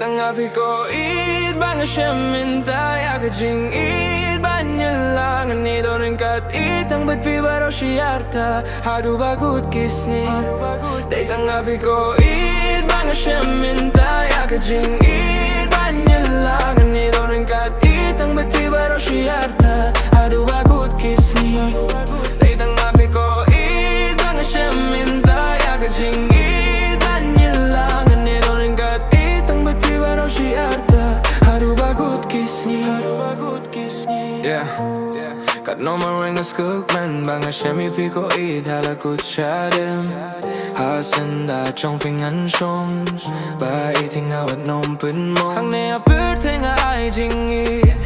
tanga pi ko it bang shemin ta ya ka jing it ban lang ni dorin kat it ang bat pi baro shiarta hadu bagut kisni dai tanga pi ko it bang shemin ta ya ka jing it ban lang ni dorin kat it ang bat pi baro shiarta hadu bagut kisni dai tanga pi ko it bang shemin ta ya ka jing it ban lang ni dorin kat yeah, kat no man ring a skug men bang a shemi pi ko I dala kut shadim hasen da chong ping an shong ba I ting a wat nom pun mong hang ne a pur ting a ai jing I